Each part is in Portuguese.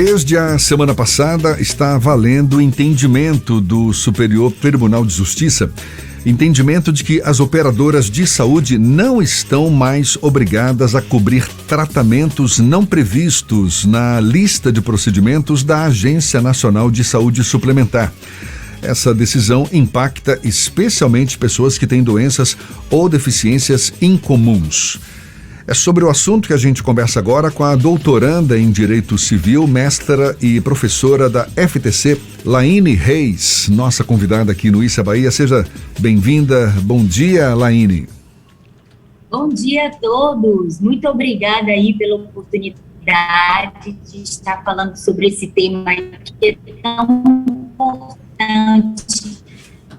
Desde a semana passada está valendo o entendimento do Superior Tribunal de Justiça, entendimento de que as operadoras de saúde não estão mais obrigadas a cobrir tratamentos não previstos na lista de procedimentos da Agência Nacional de Saúde Suplementar. Essa decisão impacta especialmente pessoas que têm doenças ou deficiências incomuns. É sobre o assunto que a gente conversa agora com a doutoranda em Direito Civil, mestra e professora da FTC, Laine Reis, nossa convidada aqui no Issa Bahia. Seja bem-vinda. Bom dia, Laine. Bom dia a todos. Muito obrigada aí pela oportunidade de estar falando sobre esse tema que é tão importante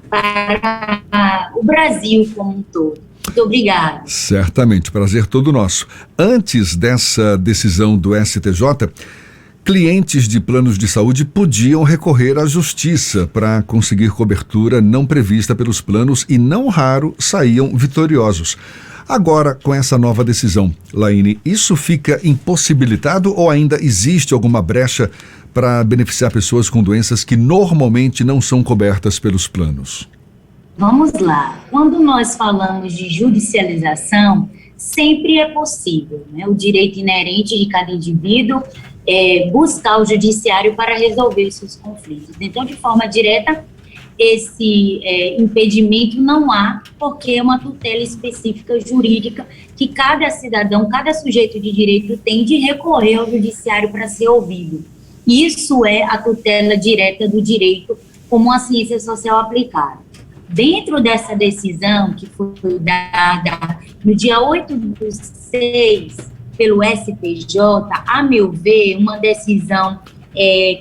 para o Brasil como um todo. Muito obrigada. Certamente, prazer todo nosso. Antes dessa decisão do STJ, clientes de planos de saúde podiam recorrer à justiça para conseguir cobertura não prevista pelos planos e, não raro, saíam vitoriosos. Agora, com essa nova decisão, Laine, isso fica impossibilitado ou ainda existe alguma brecha para beneficiar pessoas com doenças que normalmente não são cobertas pelos planos? Vamos lá. Quando nós falamos de judicialização, sempre é possível, né? O direito inerente de cada indivíduo é buscar o judiciário para resolver os seus conflitos. Então, de forma direta, esse impedimento não há, porque é uma tutela específica jurídica que cada cidadão, cada sujeito de direito tem de recorrer ao judiciário para ser ouvido. Isso é a tutela direta do direito como uma ciência social aplicada. Dentro dessa decisão que foi dada no dia 8/6 pelo STJ, a meu ver, uma decisão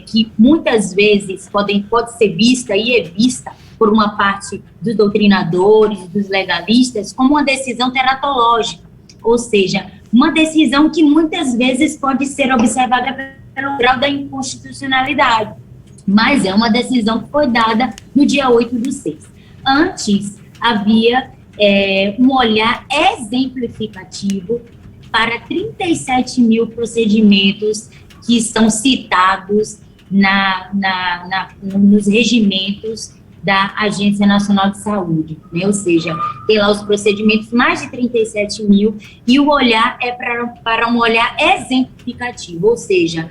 que muitas vezes pode ser vista e é vista por uma parte dos doutrinadores, dos legalistas, como uma decisão teratológica, ou seja, uma decisão que muitas vezes pode ser observada pelo grau da inconstitucionalidade, mas é uma decisão que foi dada no dia 8/6. Antes, havia um olhar exemplificativo para 37 mil procedimentos que estão citados nos regimentos da Agência Nacional de Saúde, né? Ou seja, tem lá os procedimentos, mais de 37 mil, e o olhar é para um olhar exemplificativo, ou seja,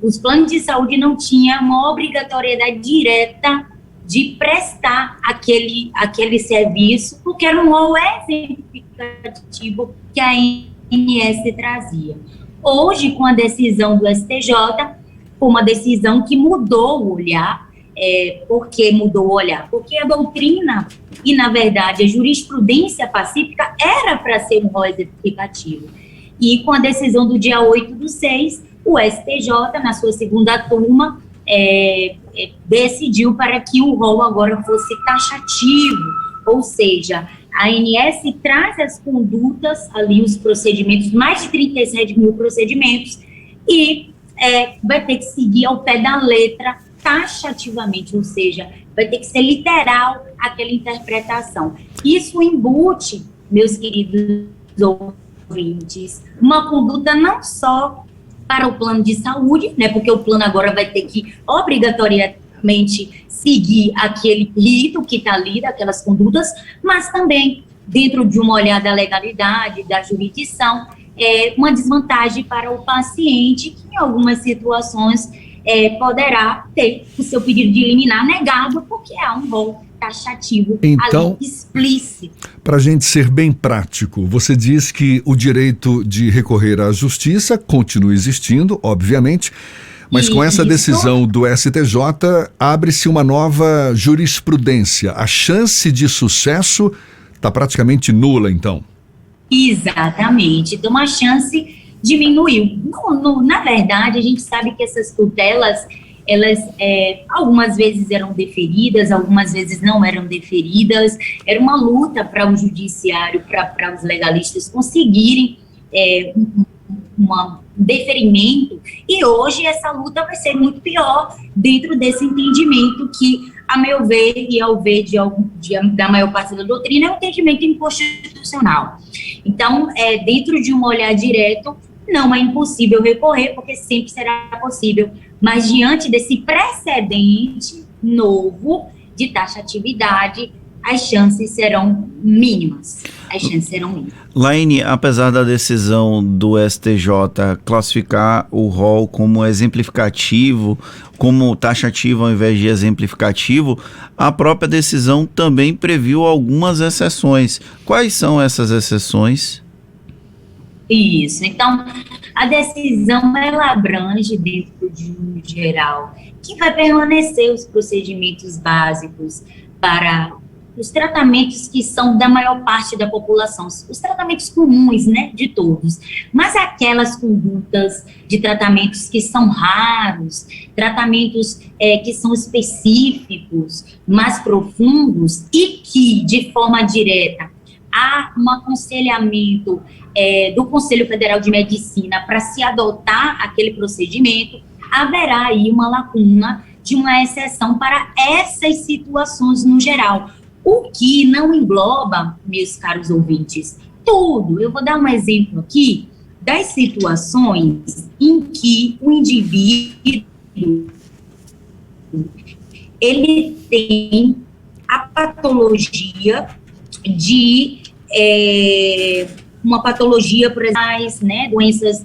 os planos de saúde não tinham uma obrigatoriedade direta de prestar aquele serviço, porque era um rol exemplificativo que a ANS trazia. Hoje, com a decisão do STJ, foi uma decisão que mudou o olhar. Por que mudou o olhar? Porque a doutrina e, na verdade, a jurisprudência pacífica era para ser um rol exemplificativo. E com a decisão do dia 8/6, o STJ, na sua segunda turma, decidiu para que o rol agora fosse taxativo, ou seja, a ANS traz as condutas ali, os procedimentos, mais de 37 mil procedimentos, e vai ter que seguir ao pé da letra taxativamente, ou seja, vai ter que ser literal aquela interpretação. Isso embute, meus queridos ouvintes, uma conduta não só para o plano de saúde, né, porque o plano agora vai ter que obrigatoriamente seguir aquele rito que está ali, daquelas condutas, mas também, dentro de uma olhada da legalidade, da jurisdição, uma desvantagem para o paciente, que em algumas situações poderá ter o seu pedido de liminar negado, porque há um rol taxativo, então, ali explícito. Para a gente ser bem prático, você diz que o direito de recorrer à justiça continua existindo, obviamente, mas com essa decisão do STJ, abre-se uma nova jurisprudência. A chance de sucesso está praticamente nula, então. Exatamente. Então, a chance diminuiu. Na verdade, a gente sabe que essas tutelas, elas algumas vezes eram deferidas, algumas vezes não eram deferidas. Era uma luta para o judiciário, para os legalistas conseguirem um deferimento, e hoje essa luta vai ser muito pior dentro desse entendimento que, a meu ver, e ao ver da maior parte da doutrina, é um entendimento inconstitucional. Então, dentro de um olhar direto, não é impossível recorrer, porque sempre será possível. Mas diante desse precedente novo de taxatividade, as chances serão mínimas. Laine, apesar da decisão do STJ classificar o rol como exemplificativo, como taxativo ao invés de exemplificativo, a própria decisão também previu algumas exceções. Quais são essas exceções? Isso, então a decisão ela abrange dentro de um geral que vai permanecer os procedimentos básicos para os tratamentos que são da maior parte da população, os tratamentos comuns, né, de todos, mas aquelas condutas de tratamentos que são raros, tratamentos que são específicos, mais profundos e que, de forma direta, há um aconselhamento do Conselho Federal de Medicina para se adotar aquele procedimento, haverá aí uma lacuna de uma exceção para essas situações no geral, o que não engloba, meus caros ouvintes, tudo. Eu vou dar um exemplo aqui das situações em que o indivíduo ele tem a patologia de uma patologia, por exemplo, né, doenças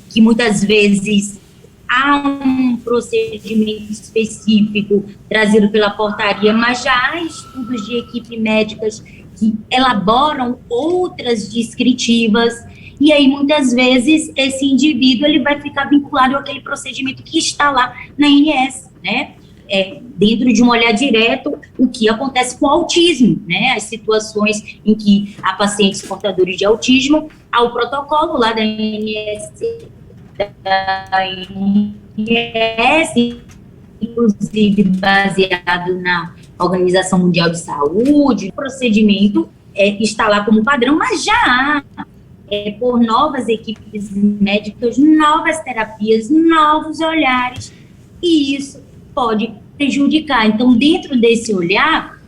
que muitas vezes há um procedimento específico trazido pela portaria, mas já há estudos de equipe médicas que elaboram outras descritivas, e aí muitas vezes esse indivíduo ele vai ficar vinculado àquele procedimento que está lá na ANS, né? Dentro de um olhar direto, o que acontece com o autismo, né? As situações em que há pacientes portadores de autismo, há o protocolo lá da ANS, inclusive baseado na Organização Mundial de Saúde, o procedimento está lá como padrão, mas já há, por novas equipes médicas, novas terapias, novos olhares, e isso pode prejudicar. Então, dentro desse olhar,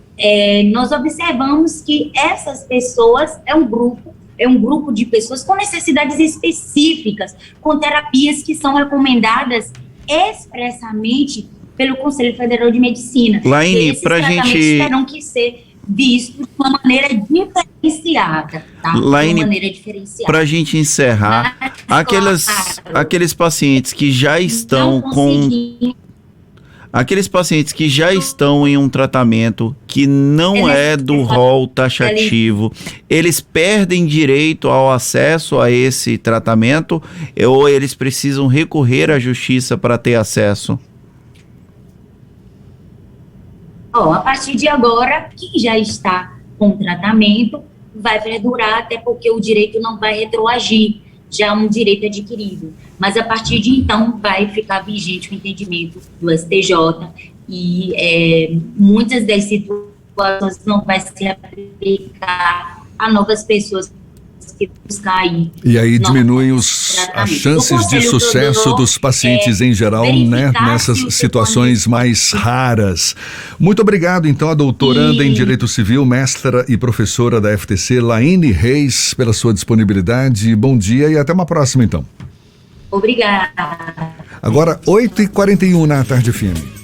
nós observamos que essas pessoas é um grupo de pessoas com necessidades específicas, com terapias que são recomendadas expressamente pelo Conselho Federal de Medicina. Laine, para gente terão que ser vistos de uma maneira diferenciada, tá? Laine, para a gente encerrar, aqueles pacientes que já estão aqueles pacientes que já estão em um tratamento que não é do rol taxativo, eles perdem direito ao acesso a esse tratamento ou eles precisam recorrer à justiça para ter acesso? A partir de agora, quem já está com tratamento vai perdurar, até porque o direito não vai retroagir, já é um direito adquirido. Mas a partir de então vai ficar vigente o entendimento do STJ e muitas das situações não vai se aplicar a novas pessoas que buscar aí. E aí diminuem as chances de sucesso dos pacientes em geral, né, nessas situações mais raras. Muito obrigado, então, a doutoranda em Direito Civil, mestra e professora da FTC, Laine Reis, pela sua disponibilidade. Bom dia e até uma próxima, então. Obrigada. Agora, 8h41 na Tarde FM.